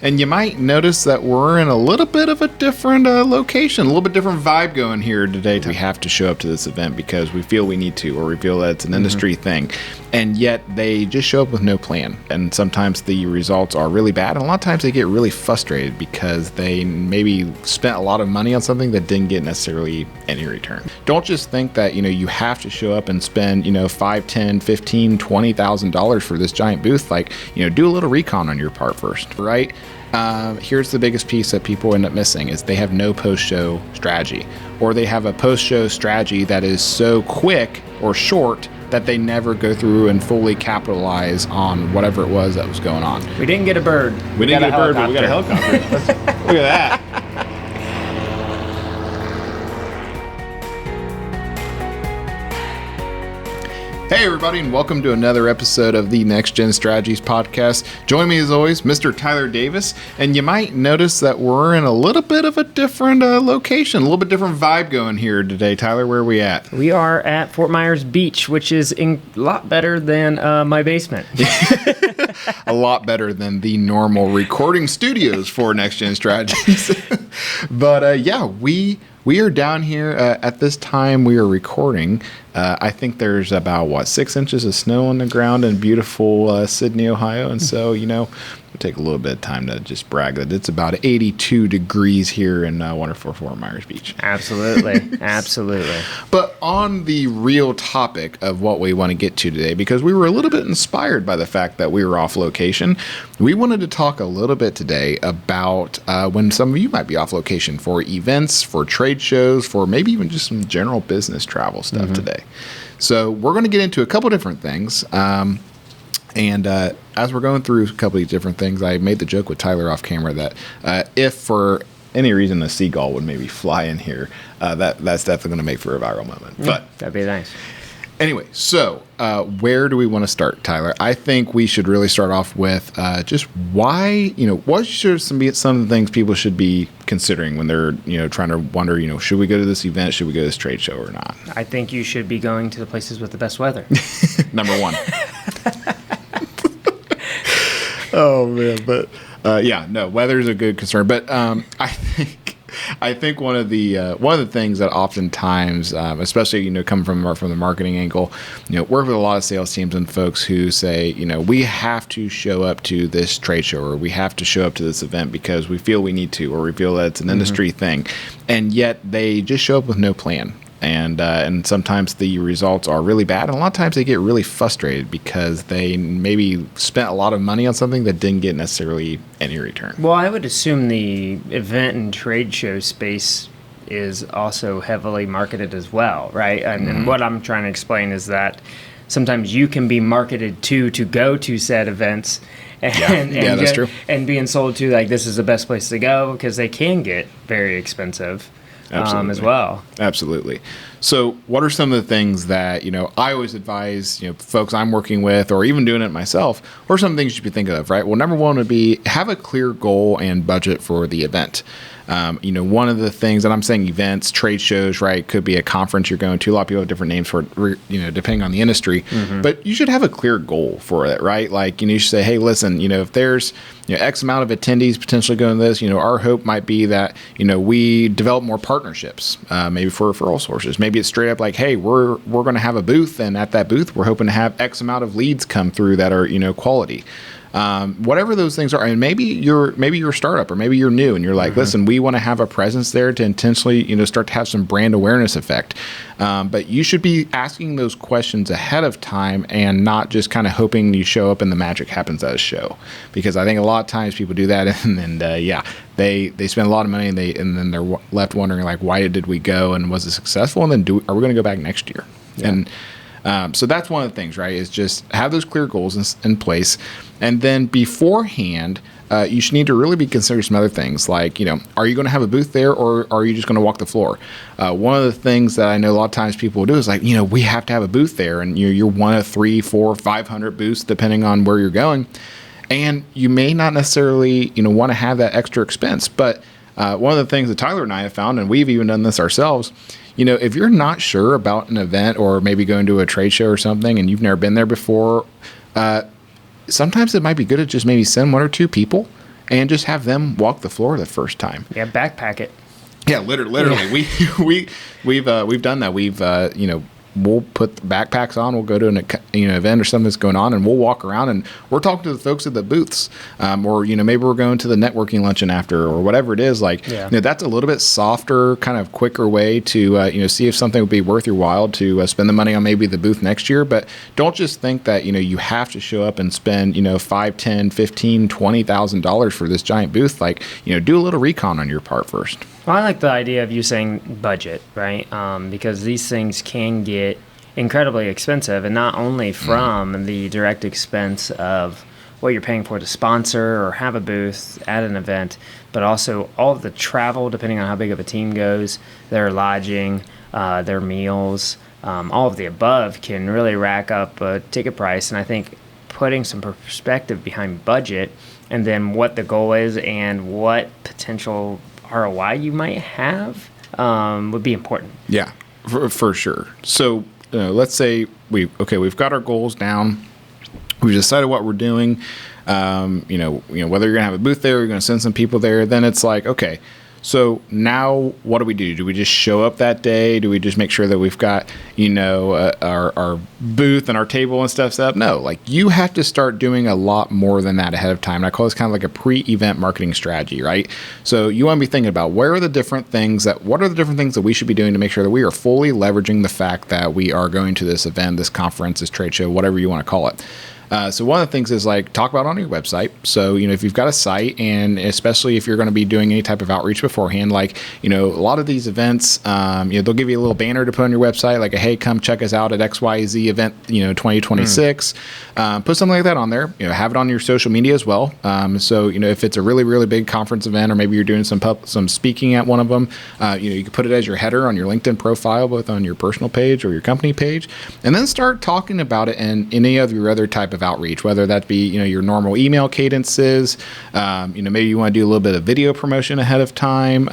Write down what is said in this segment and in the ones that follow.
And you might notice that we're in a little bit of a different location, a little bit different vibe going here today. We have to show up to this event because we feel we need to, or we feel that it's an industry thing. And yet they just show up with no plan. And sometimes the results are really bad. And a lot of times they get really frustrated because they maybe spent a lot of money on something that didn't get necessarily any return. Don't just think that, you have to show up and spend, $5, $10, $15, $20,000 for this giant booth. Like, do a little recon on your part first, right? Here's the biggest piece that people end up missing is they have no post-show strategy, or they have a post-show strategy that is so quick or short that they never go through and fully capitalize on whatever it was that was going on. We didn't get a bird. We didn't get a bird, but we got a helicopter. Look at that. Hey everybody, and welcome to another episode of the Next Gen Strategies podcast. Join me as always, Mr. Tyler Davis, and you might notice that we're in a little bit of a different location, a little bit different vibe going here today. Tyler, where are we at? We are at Fort Myers Beach, which is a lot better than my basement. A lot better than the normal recording studios for Next Gen Strategies. But we are down here at this time we are recording. I think there's about 6 inches of snow on the ground in beautiful Sydney, Ohio. And so, we'll take a little bit of time to just brag that it's about 82 degrees here in wonderful Fort Myers Beach. Absolutely. Absolutely. But on the real topic of what we want to get to today, because we were a little bit inspired by the fact that we were off location, we wanted to talk a little bit today about when some of you might be off location for events, for trade shows, for maybe even just some general business travel stuff today. So we're going to get into a couple different things. And as we're going through a couple of different things, I made the joke with Tyler off camera that if for any reason a seagull would maybe fly in here, that's definitely going to make for a viral moment. But that'd be nice. Anyway, so where do we want to start, Tyler? I think we should really start off with just why, what should some of the things people should be considering when they're, trying to wonder, should we go to this event? Should we go to this trade show or not? I think you should be going to the places with the best weather. Number one. Oh, man. But weather's a good concern. But I think one of the things that oftentimes, especially coming from the marketing angle, work with a lot of sales teams and folks who say, we have to show up to this trade show, or we have to show up to this event because we feel we need to, or we feel that it's an industry thing, and yet they just show up with no plan. And sometimes the results are really bad, and a lot of times they get really frustrated because they maybe spent a lot of money on something that didn't get necessarily any return. Well, I would assume the event and trade show space is also heavily marketed as well, right? And what I'm trying to explain is that sometimes you can be marketed to go to said events. And that's true. And being sold to like this is the best place to go because they can get very expensive. As well. Absolutely. So what are some of the things that, I always advise, folks I'm working with or even doing it myself, or some things you should be thinking of, right? Well, number one would be have a clear goal and budget for the event. One of the things that I'm saying events, trade shows, right, could be a conference you're going to. A lot of people have different names for it, depending on the industry. But you should have a clear goal for it, right? Like, you should say, hey, listen, if there's X amount of attendees potentially going to this, our hope might be that, we develop more partnerships, maybe for referral sources. Maybe it's straight up like, hey, we're going to have a booth, and at that booth, we're hoping to have X amount of leads come through that are, quality. Whatever those things are, and maybe you're a startup or maybe you're new and you're like, listen, we want to have a presence there to intentionally, start to have some brand awareness effect. But you should be asking those questions ahead of time and not just kind of hoping you show up and the magic happens at a show. Because I think a lot of times people do that and they spend a lot of money and then they're left wondering like, why did we go and was it successful? And then are we going to go back next year? Yeah. And so that's one of the things, right, is just have those clear goals in place. And then beforehand, you should need to really be considering some other things like, are you going to have a booth there or are you just going to walk the floor? One of the things that I know a lot of times people will do is like, we have to have a booth there. And you're one of 3, 4, 500 booths, depending on where you're going. And you may not necessarily, want to have that extra expense. But one of the things that Tyler and I have found, and we've even done this ourselves, if you're not sure about an event or maybe going to a trade show or something and you've never been there before, sometimes it might be good to just maybe send 1 or 2 people and just have them walk the floor the first time. Yeah, backpack it. Yeah, literally. Yeah. We've done that. We've we'll put the backpacks on. We'll go to an event or something that's going on, and we'll walk around and we're talking to the folks at the booths, or maybe we're going to the networking luncheon after, or whatever it is. Like, that's a little bit softer, kind of quicker way to see if something would be worth your while to spend the money on maybe the booth next year. But don't just think that you have to show up and spend $5, $10, $15, $20,000 for this giant booth. Like, do a little recon on your part first. Well, I like the idea of you saying budget, right? Because these things can get incredibly expensive, and not only from the direct expense of what you're paying for to sponsor or have a booth at an event, but also all of the travel, depending on how big of a team goes, their lodging, their meals, all of the above can really rack up a ticket price. And I think putting some perspective behind budget and then what the goal is and what potential ROI you might have would be important. Yeah, for sure. So let's say we've got our goals down. We've decided what we're doing. Whether you're gonna have a booth there, you're gonna send some people there. Then it's like, okay, so now what do? Do we just show up that day? Do we just make sure that we've got our booth and our table and stuff set up? No, like you have to start doing a lot more than that ahead of time. And I call this kind of like a pre-event marketing strategy, right? So you want to be thinking about what are the different things that we should be doing to make sure that we are fully leveraging the fact that we are going to this event, this conference, this trade show, whatever you want to call it. So one of the things is like talk about it on your website. So, if you've got a site, and especially if you're going to be doing any type of outreach beforehand, like, a lot of these events, they'll give you a little banner to put on your website, like, hey, come check us out at XYZ event, 2026. Put something like that on there, have it on your social media as well. So, if it's a really, really big conference event, or maybe you're doing some speaking at one of them, you can put it as your header on your LinkedIn profile, both on your personal page or your company page, and then start talking about it in any of your other type of outreach, whether that be your normal email cadences, maybe you want to do a little bit of video promotion ahead of time.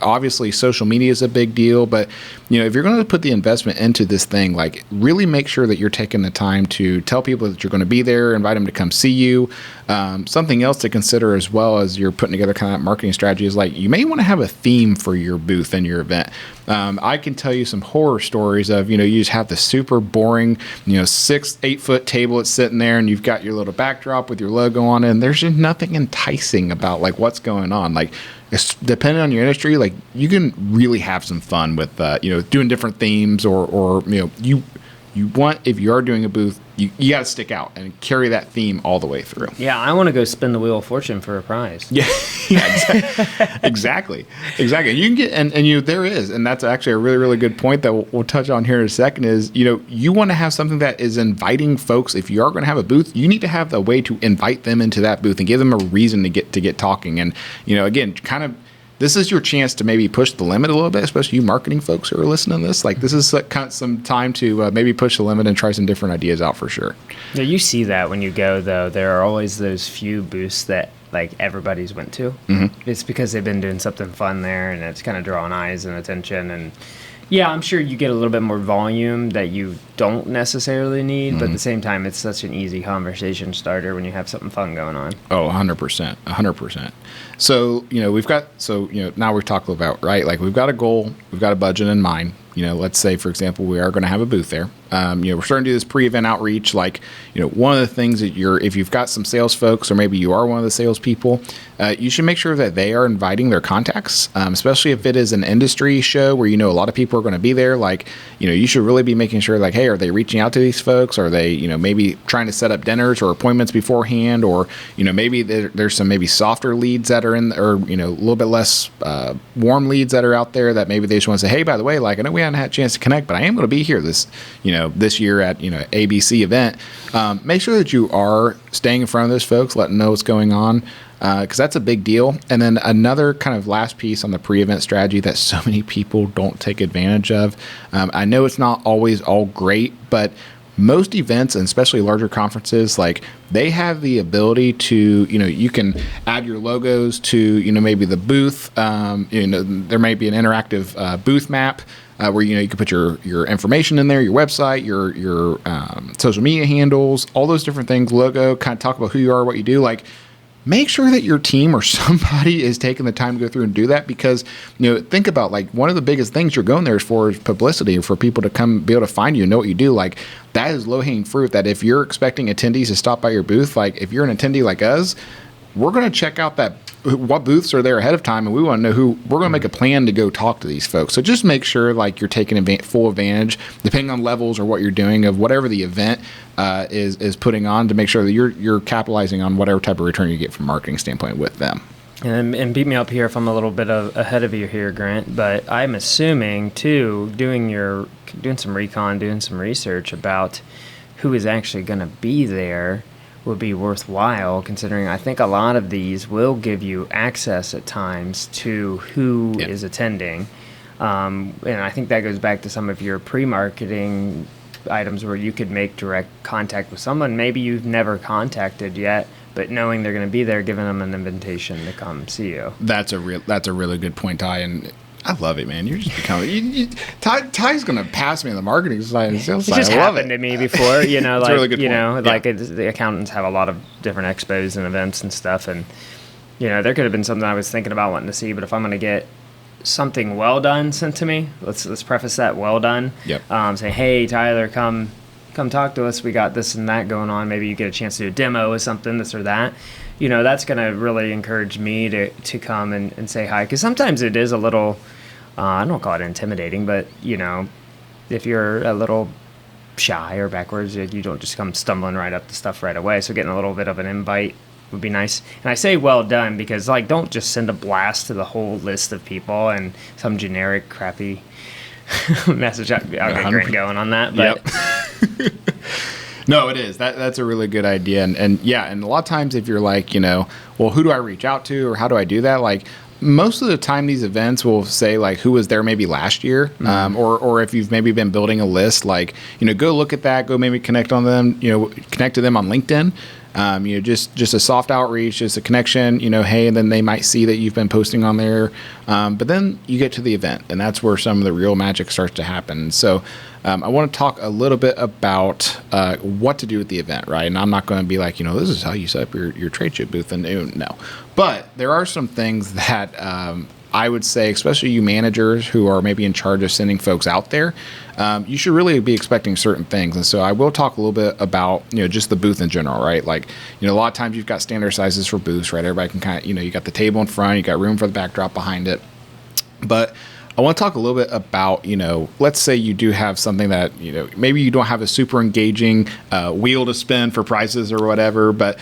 Obviously social media is a big deal, but if you're going to put the investment into this thing, like really make sure that you're taking the time to tell people that you're going to be there, invite them to come see you. Something else to consider as well as you're putting together kind of that marketing strategy is like you may want to have a theme for your booth and your event. I can tell you some horror stories of, you just have the super boring, 6-8 foot table that's sitting there, and you've got your little backdrop with your logo on it, and there's just nothing enticing about like what's going on. Like, depending on your industry, like you can really have some fun with, doing different themes or you want, if you are doing a booth, you got to stick out and carry that theme all the way through. Yeah, I want to go spin the Wheel of Fortune for a prize. Yeah, exactly. You can get, and there is, and that's actually a really, really good point that we'll touch on here in a second is, you want to have something that is inviting folks. If you are going to have a booth, you need to have the way to invite them into that booth and give them a reason to get talking. And, again, kind of, this is your chance to maybe push the limit a little bit, especially you marketing folks who are listening to this. Like, this is kind of some time to maybe push the limit and try some different ideas out for sure. Yeah, you see that when you go, though. There are always those few booths that, like, everybody's went to. Mm-hmm. It's because they've been doing something fun there, and it's kind of drawing eyes and attention. And, yeah, I'm sure you get a little bit more volume that you don't necessarily need, but at the same time, it's such an easy conversation starter when you have something fun going on. Oh, 100%. So, now we've talked about, right? Like, we've got a goal, we've got a budget in mind. Let's say, for example, we are going to have a booth there. We're starting to do this pre-event outreach. Like, one of the things that if you've got some sales folks, or maybe you are one of the salespeople, you should make sure that they are inviting their contacts, especially if it is an industry show where, a lot of people are going to be there. Like, you should really be making sure, like, hey, are they reaching out to these folks? Are they, maybe trying to set up dinners or appointments beforehand? Or, maybe there's some maybe softer leads that are in, or, a little bit less warm leads that are out there that maybe they just want to say, hey, by the way, like, I know we haven't had a chance to connect, but I am going to be here this year at, ABC event. Make sure that you are staying in front of those folks, letting them know what's going on, because that's a big deal. And then another kind of last piece on the pre-event strategy that so many people don't take advantage of. I know it's not always all great, but most events, and especially larger conferences, like they have the ability to, you can add your logos to, maybe the booth. There might be an interactive booth map where, you can put your information in there, your website, your social media handles, all those different things, logo, kind of talk about who you are, what you do. Like, make sure that your team or somebody is taking the time to go through and do that, because, think about, like, one of the biggest things you're going there is for publicity, for people to come be able to find you and know what you do. Like, that is low-hanging fruit, that if you're expecting attendees to stop by your booth, like, if you're an attendee like us, we're going to check out what booths are there ahead of time, and we want to know who we're going to make a plan to go talk to these folks. So just make sure, like, you're taking full advantage, depending on levels or what you're doing, of whatever the event is putting on, to make sure that you're capitalizing on whatever type of return you get from a marketing standpoint with them. And beat me up here if I'm a little bit ahead of you here, Grant, but I'm assuming too, doing some recon, doing some research about who is actually going to be there would be worthwhile, considering I think a lot of these will give you access at times to who is attending. And I think that goes back to some of your pre-marketing items where you could make direct contact with someone maybe you've never contacted yet, but knowing they're going to be there, giving them an invitation to come see you. That's a really good point, Ty, and I love it, man. You're just becoming Ty's going to pass me on the marketing side and sales side. It just happened to me before, like, a really good point. Like the accountants have a lot of different expos and events and stuff, and there could have been something I was thinking about wanting to see, but if I'm going to get something well done sent to me, let's preface that well done. Yep. Say, hey, Tyler, come talk to us. We got this and that going on. Maybe you get a chance to do a demo or something, this or that. That's going to really encourage me to come and say hi. Because sometimes it is a little, I don't call it intimidating, but, if you're a little shy or backwards, you don't just come stumbling right up to stuff right away. So getting a little bit of an invite would be nice. And I say well done because, like, don't just send a blast to the whole list of people and some generic crappy message. I'll get Grant going on that. But. Yep. No, it is. That's a really good idea. And a lot of times if you're like, well, who do I reach out to or how do I do that? Like, most of the time these events will say, like, who was there maybe last year, or if you've maybe been building a list, like, go look at that, go maybe connect on them, connect to them on LinkedIn. Just a soft outreach, just a connection, hey, and then they might see that you've been posting on there. But then you get to the event, and that's where some of the real magic starts to happen. So I want to talk a little bit about what to do at the event, right? And I'm not going to be like, this is how you set up your trade show booth. And no. But there are some things that I would say, especially you managers who are maybe in charge of sending folks out there, you should really be expecting certain things. And so I will talk a little bit about, just the booth in general, right? Like, a lot of times you've got standard sizes for booths, right? Everybody can kind of, you got the table in front, you got room for the backdrop behind it. But I want to talk a little bit about, let's say you do have something that, maybe you don't have a super engaging wheel to spin for prices or whatever, but,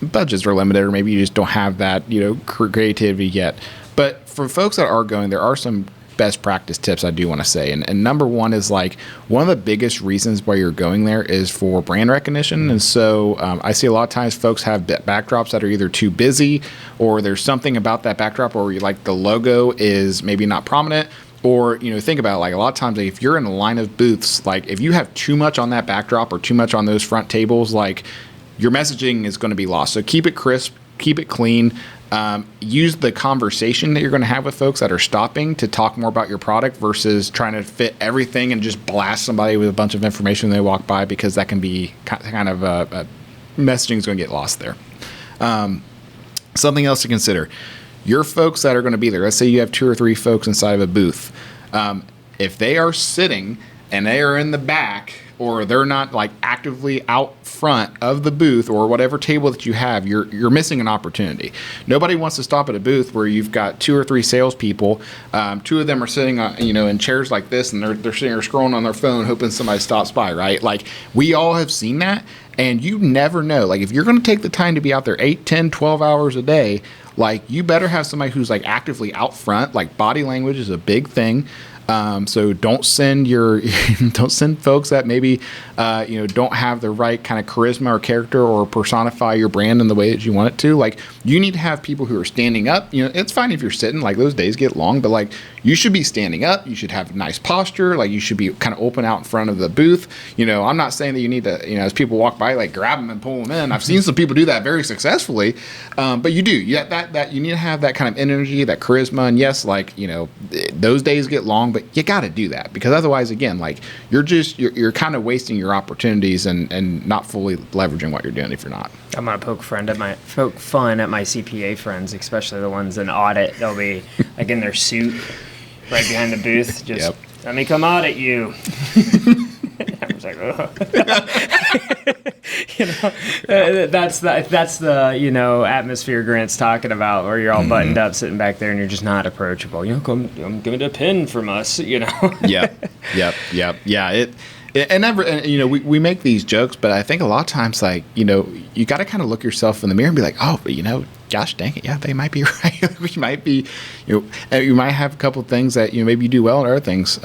budgets are limited, or maybe you just don't have that, creativity yet. But for folks that are going, there are some best practice tips I do want to say. And number one is, like, one of the biggest reasons why you're going there is for brand recognition. And so I see a lot of times folks have backdrops that are either too busy, or there's something about that backdrop where like the logo is maybe not prominent. Or, think about it, like, a lot of times, like, if you're in a line of booths, like, if you have too much on that backdrop or too much on those front tables, like, your messaging is going to be lost. So keep it crisp, keep it clean. Use the conversation that you're going to have with folks that are stopping to talk more about your product versus trying to fit everything and just blast somebody with a bunch of information when they walk by, because that can be kind of messaging is going to get lost there. Something else to consider. Your folks that are going to be there, let's say you have 2 or 3 folks inside of a booth. If they are sitting and they are in the back, or they're not, like, actively out front of the booth or whatever table that you have, you're missing an opportunity. Nobody wants to stop at a booth where you've got 2 or 3 salespeople. 2 of them are sitting on, in chairs like this, and they're sitting there scrolling on their phone hoping somebody stops by, right? Like, we all have seen that, and you never know. Like, if you're going to take the time to be out there 8, 10, 12 hours a day, like, you better have somebody who's, like, actively out front. Like, body language is a big thing. So don't send folks that maybe, don't have the right kind of charisma or character or personify your brand in the way that you want it to. Like, you need to have people who are standing up. It's fine if you're sitting, like, those days get long, but, like, you should be standing up. You should have nice posture. Like, you should be kind of open out in front of the booth. I'm not saying that you need to, as people walk by, like, grab them and pull them in. I've seen some people do that very successfully. But you do. You need to have that kind of energy, that charisma. And yes, like, those days get long, but but you got to do that because otherwise, again, like you're kind of wasting your opportunities and not fully leveraging what you're doing if you're not. I'm gonna poke fun at my CPA friends, especially the ones in audit. They'll be like in their suit, right behind the booth, just let me come audit you. I was like, oh. That's the atmosphere Grant's talking about, where you're all buttoned up, sitting back there, and you're just not approachable. Come give me a pin from us. Yeah. We make these jokes, but I think a lot of times, like, you got to kind of look yourself in the mirror and be like, oh, but gosh dang it, yeah, they might be right. We might be, you might have a couple of things that maybe you do well and other things.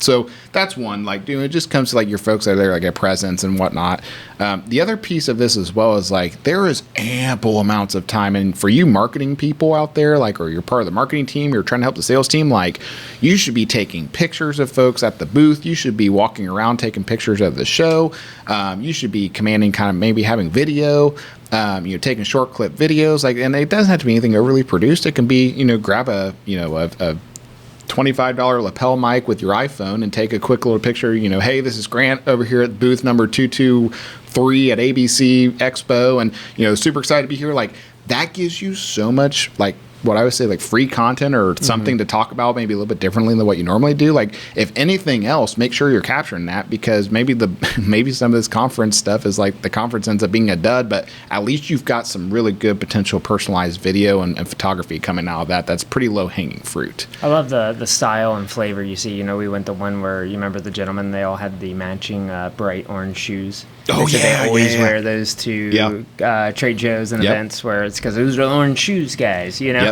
So that's one. Like, it just comes to like your folks that are there, like a presence and whatnot. The other piece of this as well is like there is ample amounts of time, and for you marketing people out there, like, or you're part of the marketing team, you're trying to help the sales team, like, you should be taking pictures of folks at the booth. You should be walking around taking pictures of the show. You should be commanding kind of maybe having video. Taking short clip videos, like, and it doesn't have to be anything overly produced. It can be, grab a $25 lapel mic with your iPhone and take a quick little picture. Hey, this is Grant over here at booth number 223 at ABC Expo, and super excited to be here. Like, that gives you so much, like, what I would say, like, free content or something to talk about maybe a little bit differently than what you normally do. Like, if anything else, make sure you're capturing that, because maybe some of this conference stuff is like the conference ends up being a dud, but at least you've got some really good potential personalized video and photography coming out of that. That's pretty low hanging fruit. I love the style and flavor you see. We went to one where, you remember the gentleman, they all had the matching bright orange shoes. Oh, yeah. They always wear those to trade shows and events, where it's because those are the orange shoes guys, Yep.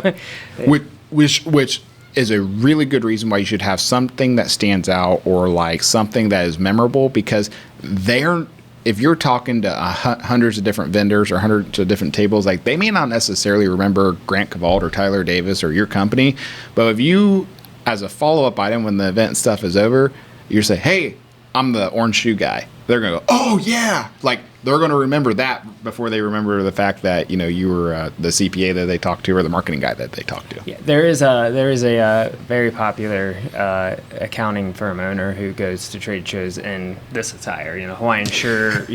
Which is a really good reason why you should have something that stands out, or like something that is memorable, because if you're talking to hundreds of different vendors or hundreds of different tables, like, they may not necessarily remember Grant Cavald or Tyler Davis or your company, but if you, as a follow-up item when the event stuff is over, you say, hey, I'm the orange shoe guy. They're going to go, oh, yeah. Like, they're going to remember that before they remember the fact that, you were the CPA that they talked to, or the marketing guy that they talked to. Yeah, there is a very popular accounting firm owner who goes to trade shows in this attire, Hawaiian shirt,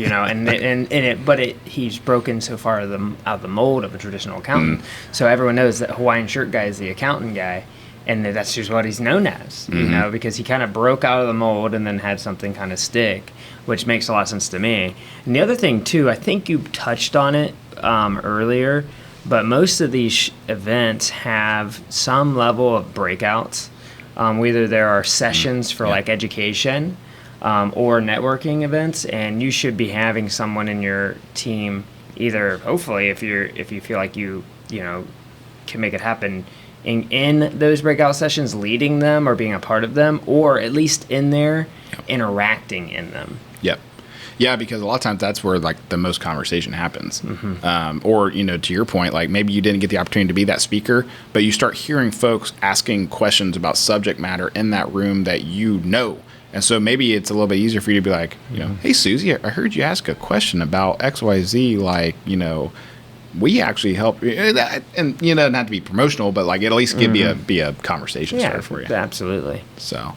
he's broken so far out of the mold of a traditional accountant. So everyone knows that Hawaiian shirt guy is the accountant guy. And that's just what he's known as, because he kind of broke out of the mold and then had something kind of stick, which makes a lot of sense to me. And the other thing, too, I think you touched on it earlier, but most of these events have some level of breakouts. Whether there are sessions for like education or networking events, and you should be having someone in your team, either, hopefully, if you feel like you can make it happen, in those breakout sessions, leading them or being a part of them, or at least in there, interacting in them. Yep. Yeah, because a lot of times that's where, like, the most conversation happens. Or, to your point, like, maybe you didn't get the opportunity to be that speaker, but you start hearing folks asking questions about subject matter in that room that And so maybe it's a little bit easier for you to be like, hey, Susie, I heard you ask a question about XYZ, like, we actually help, and not to be promotional, but like at least be a conversation starter for you. Absolutely. So,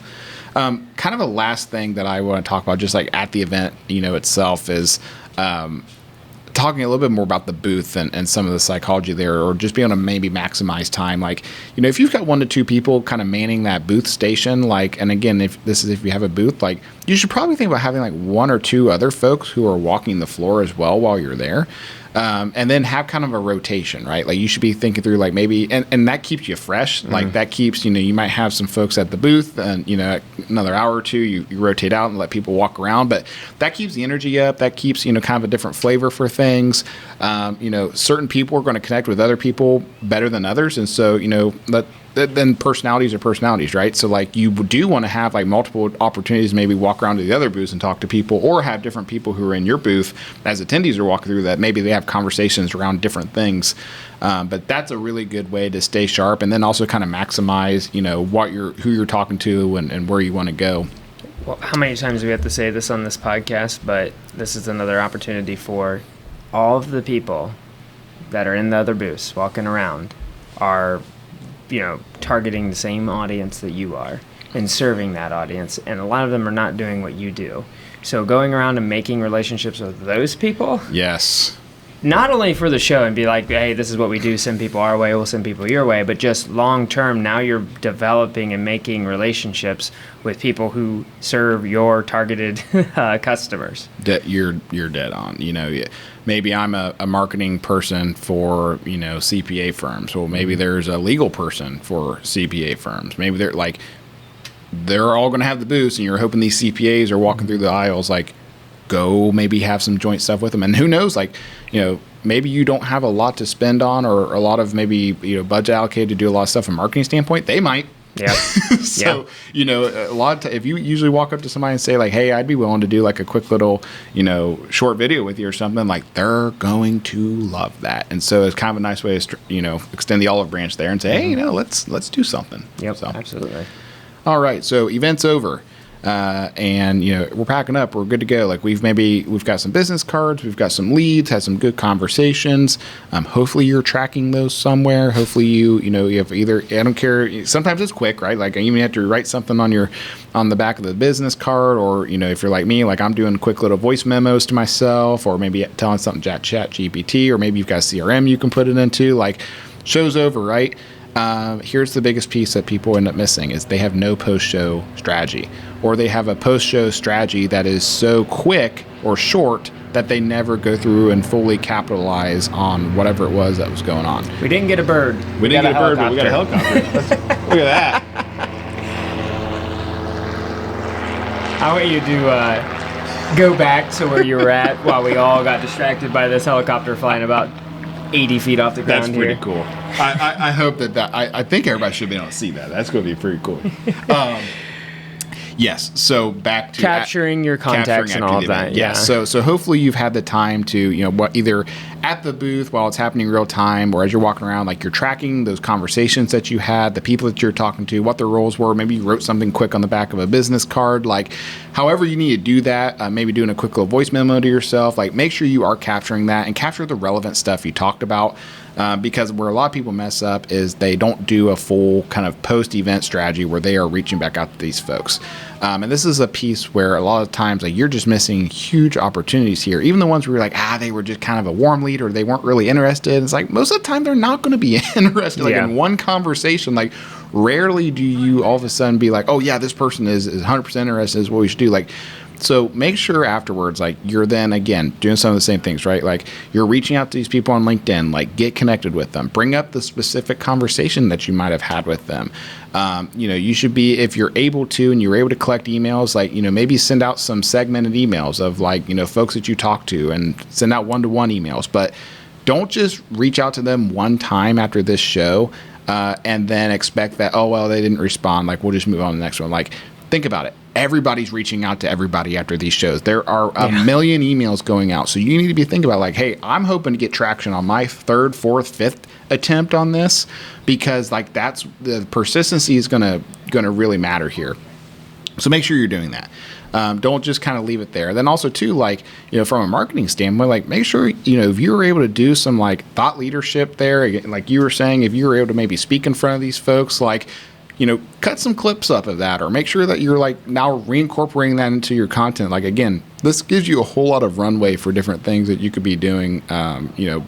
kind of a last thing that I want to talk about, just like at the event, itself, is talking a little bit more about the booth and some of the psychology there, or just being able to maybe maximize time. Like, if you've got 1 to 2 people kind of manning that booth station, like, and again, if you have a booth, like, you should probably think about having like 1 or 2 other folks who are walking the floor as well while you're there. And then have kind of a rotation, right? Like, you should be thinking through, like, maybe, and that keeps you fresh. Like, that keeps, you might have some folks at the booth, and, another hour or 2, you rotate out and let people walk around. But that keeps the energy up. That keeps, kind of a different flavor for things. Certain people are going to connect with other people better than others. And so, then personalities are personalities, right? So, like, you do want to have, like, multiple opportunities to maybe walk around to the other booths and talk to people, or have different people who are in your booth as attendees are walking through that. Maybe they have conversations around different things. But that's a really good way to stay sharp, and then also kind of maximize, who you're talking to and where you want to go. Well, how many times do we have to say this on this podcast? But this is another opportunity for all of the people that are in the other booths walking around are, targeting the same audience that you are. and serving that audience. And a lot of them are not doing what you do. So going around and making relationships with those people. Yes. Not only for the show and be like, hey, this is what we do, send people our way, we'll send people your way, but just long term, now you're developing and making relationships with people who serve your targeted customers. You're dead on. Maybe I'm a marketing person for, CPA firms. Well, maybe there's a legal person for CPA firms. Maybe they're all going to have the booths, and you're hoping these CPAs are walking through the aisles, go maybe have some joint stuff with them. And who knows, maybe you don't have a lot to spend on or a lot of maybe, budget allocated to do a lot of stuff from a marketing standpoint. They might. Yeah. So, a lot of if you usually walk up to somebody and say hey, I'd be willing to do a quick little, short video with you or something, they're going to love that. And so it's kind of a nice way to, extend the olive branch there and say, hey, let's do something. Yep, so. Absolutely. All right. So event's over. And we're packing up. We're good to go. We've got some business cards. We've got some leads. Had some good conversations. Hopefully you're tracking those somewhere. Hopefully you have either. I don't care. Sometimes it's quick, right? You even have to write something on the back of the business card, or if you're like me, I'm doing quick little voice memos to myself, or maybe telling something to Chat GPT, or maybe you've got a CRM you can put it into. Show's over, right? Here's the biggest piece that people end up missing is they have no post-show strategy, or they have a post-show strategy that is so quick or short that they never go through and fully capitalize on whatever it was that was going on. We didn't get a bird. We didn't get a bird, but we got a helicopter. Look at that. I want you to go back to where you were at while we all got distracted by this helicopter flying about 80 feet off the ground. That's pretty cool. I hope that I think everybody should be able to see that. That's going to be pretty cool. Yes. So back to capturing your contacts and all of that. Yeah. So hopefully you've had the time to, either at the booth while it's happening real time, or as you're walking around, you're tracking those conversations that you had, the people that you're talking to, what their roles were. Maybe you wrote something quick on the back of a business card. However you need to do that, maybe doing a quick little voice memo to yourself. Make sure you are capturing that and capture the relevant stuff you talked about. Because where a lot of people mess up is they don't do a full kind of post-event strategy where they are reaching back out to these folks. And this is a piece where a lot of times you're just missing huge opportunities here. Even the ones where you're they were just kind of a warm lead or they weren't really interested. It's most of the time they're not going to be interested. In one conversation, rarely do you all of a sudden be oh yeah, this person is 100% interested, is what we should do. So make sure afterwards, you're then, again, doing some of the same things, right? You're reaching out to these people on LinkedIn, get connected with them. Bring up the specific conversation that you might have had with them. You should be, if you're able to, and you're able to collect emails, maybe send out some segmented emails of folks that you talk to, and send out one-to-one emails. But don't just reach out to them one time after this show and then expect that, oh, well, they didn't respond. We'll just move on to the next one. Think about it. Everybody's reaching out to everybody after these shows. There are a million emails going out. So you need to be thinking about hey, I'm hoping to get traction on my third, fourth, fifth attempt on this, because that's the persistency is gonna really matter here. So make sure you're doing that. Don't just kind of leave it there. Then also too, from a marketing standpoint, make sure, if you were able to do some thought leadership there, like you were saying, if you were able to maybe speak in front of these folks, cut some clips up of that, or make sure that you're now reincorporating that into your content. Again, this gives you a whole lot of runway for different things that you could be doing,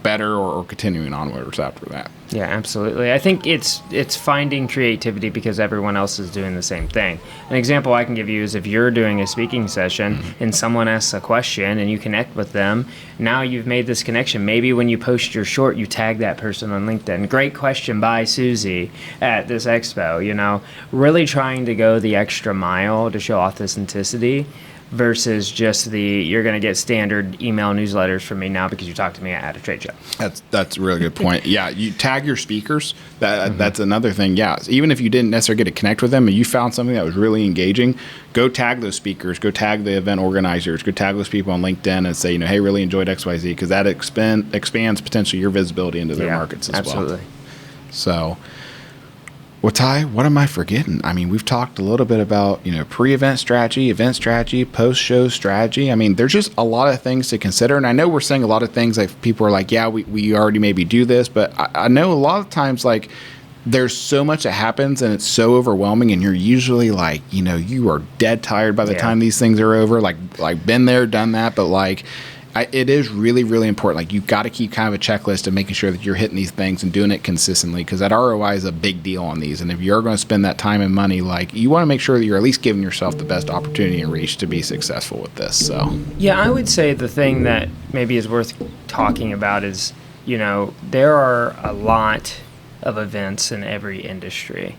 better or continuing onwards after that. Yeah, absolutely. I think it's finding creativity because everyone else is doing the same thing. An example I can give you is if you're doing a speaking session and someone asks a question and you connect with them, now you've made this connection. Maybe when you post your short, you tag that person on LinkedIn. Great question by Susie at this expo. Really trying to go the extra mile to show authenticity versus just you're going to get standard email newsletters from me now because you talked to me at a trade show. That's a really good point. Yeah, you tag your speakers. That's another thing. Yeah, even if you didn't necessarily get to connect with them and you found something that was really engaging, go tag those speakers, go tag the event organizers, go tag those people on LinkedIn and say, hey, really enjoyed XYZ, because that expands potentially your visibility into their markets as absolutely. Well. So, well, Ty, what am I forgetting? I mean, we've talked a little bit about, pre-event strategy, event strategy, post-show strategy. I mean, there's just a lot of things to consider. And I know we're saying a lot of things people are yeah, we already maybe do this. But I know a lot of times, there's so much that happens and it's so overwhelming, and you're usually like, you are dead tired by the time these things are over. Like been there, done that, but like it is really, really important. Like, you've got to keep kind of a checklist of making sure that you're hitting these things and doing it consistently, because that ROI is a big deal on these. And if you're going to spend that time and money, like, you want to make sure that you're at least giving yourself the best opportunity and reach to be successful with this. So, yeah, I would say the thing that maybe is worth talking about is, there are a lot of events in every industry.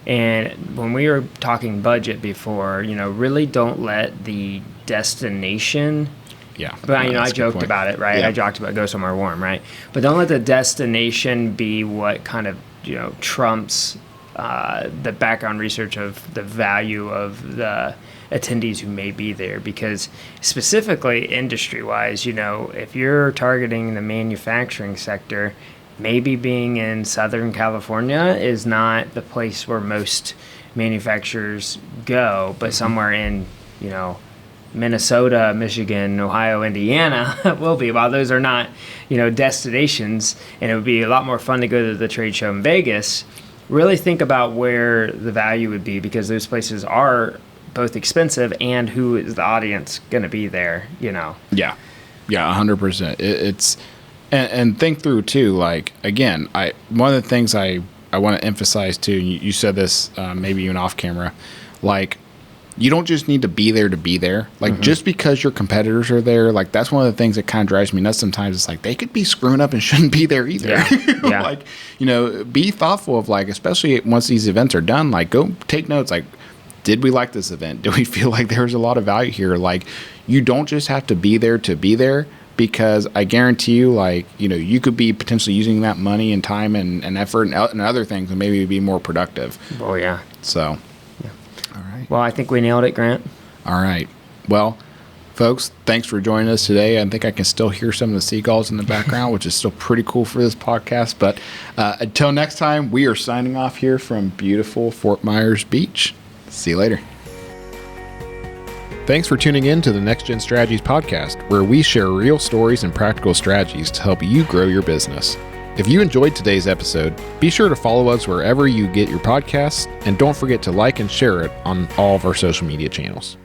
And when we were talking budget before, really don't let the destination. Yeah. But, I joked about it, right? Yeah. I joked about go somewhere warm, right? But don't let the destination be what kind of, trumps the background research of the value of the attendees who may be there. Because specifically industry-wise, if you're targeting the manufacturing sector, maybe being in Southern California is not the place where most manufacturers go, but somewhere in, Minnesota, Michigan, Ohio, Indiana will be. While those are not, destinations, and it would be a lot more fun to go to the trade show in Vegas, really think about where the value would be, because those places are both expensive and who is the audience going to be there, Yeah. Yeah, 100%. It's and think through too, like, again, one of the things I want to emphasize too, and you said this maybe even off camera, like, you don't just need to be there to be there. Like, just because your competitors are there, like, that's one of the things that kind of drives me nuts sometimes. It's like, they could be screwing up and shouldn't be there either. Yeah. Like, be thoughtful of, like, especially once these events are done, like, go take notes. Like, did we like this event? Do we feel like there was a lot of value here? Like, you don't just have to be there, because I guarantee you, like, you could be potentially using that money and time and effort and other things and maybe be more productive. Oh, yeah. So, all right. Well, I think we nailed it, Grant. All right. Well, folks, thanks for joining us today. I think I can still hear some of the seagulls in the background, which is still pretty cool for this podcast. But until next time, we are signing off here from beautiful Fort Myers Beach. See you later. Thanks for tuning in to the Next Gen Strategies podcast, where we share real stories and practical strategies to help you grow your business. If you enjoyed today's episode, be sure to follow us wherever you get your podcasts, and don't forget to like and share it on all of our social media channels.